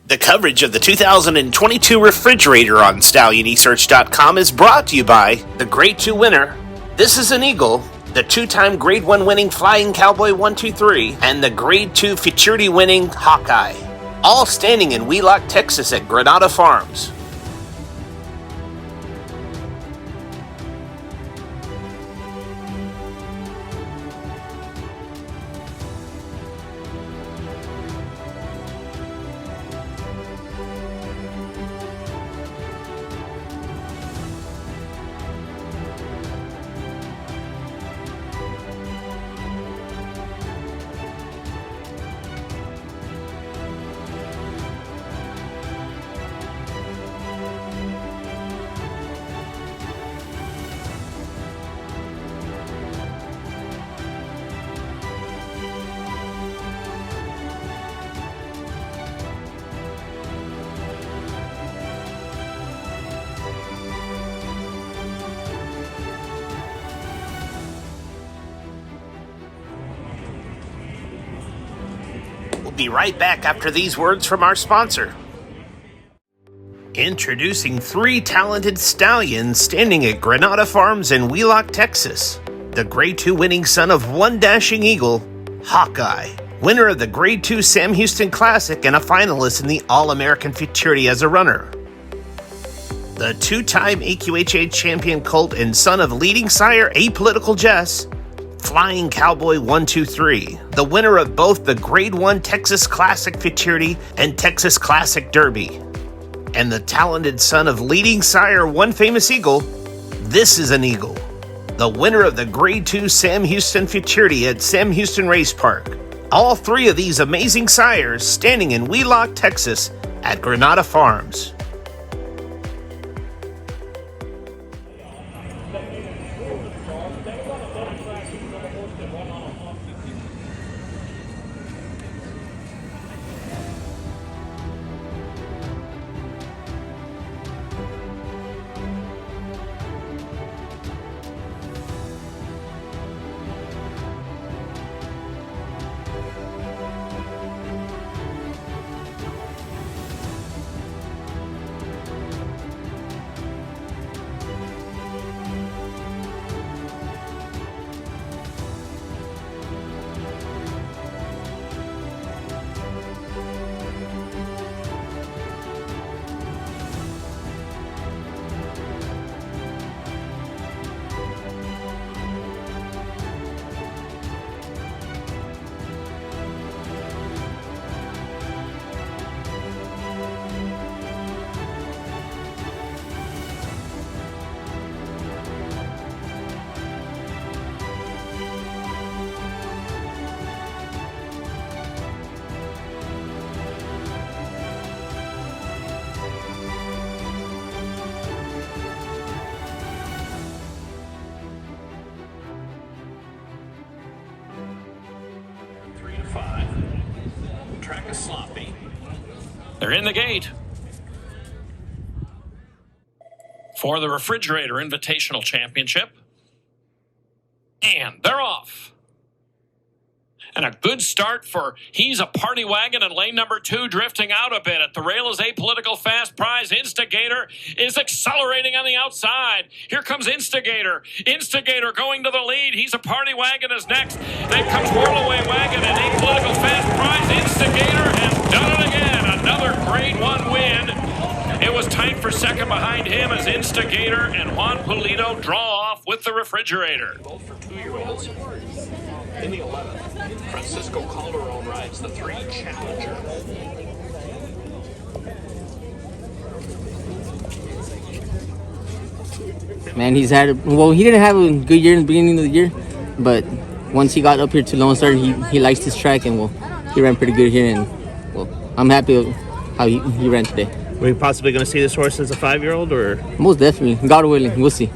The coverage of the 2022 refrigerator on StallionResearch.com is brought to you by the Grade 2 winner, This Is an Eagle, the 2-time Grade 1 winning Flying Cowboy 123, and the Grade 2 Futurity winning Hawkeye. All standing in Wheelock, Texas at Granada Farms. We'll be right back after these words from our sponsor. Introducing 3 talented stallions standing at Granada Farms in Wheelock, Texas. The Grade 2 winning son of one dashing eagle, Hawkeye, winner of the Grade 2 Sam Houston Classic and a finalist in the All-American Futurity as a runner. The 2-time AQHA champion colt and son of leading sire Apolitical Jess, Flying Cowboy 123, the winner of both the Grade 1 Texas Classic Futurity and Texas Classic Derby. And the talented son of leading sire One Famous Eagle, This Is an Eagle, the winner of the Grade 2 Sam Houston Futurity at Sam Houston Race Park. All 3 of these amazing sires standing in Wheelock, Texas at Granada Farms. Track is sloppy. They're in the gate for the Refrigerator Invitational Championship. And they're off. And a good start for He's a Party Wagon in lane number 2, drifting out a bit. At the rail is Apolitical Fast Prize. Instygator is accelerating on the outside. Here comes Instygator. Instygator going to the lead. He's a Party Wagon is next. Then comes Whirlaway Wagon and Apolitical Fast Prize. Instygator has done it again. Another Grade 1 win. It was tight for second behind him as Instygator and Juan Pulido draw off with the Refrigerator. Both for 2-year-olds. In the 11th, Francisco Calderon rides the 3 Challenger. Man, he didn't have a good year in the beginning of the year, but once he got up here to Lone Star, he likes this track, and he ran pretty good here, and I'm happy with how he ran today. Are we possibly going to see this horse as a 5-year-old, or? Most definitely. God willing. We'll see.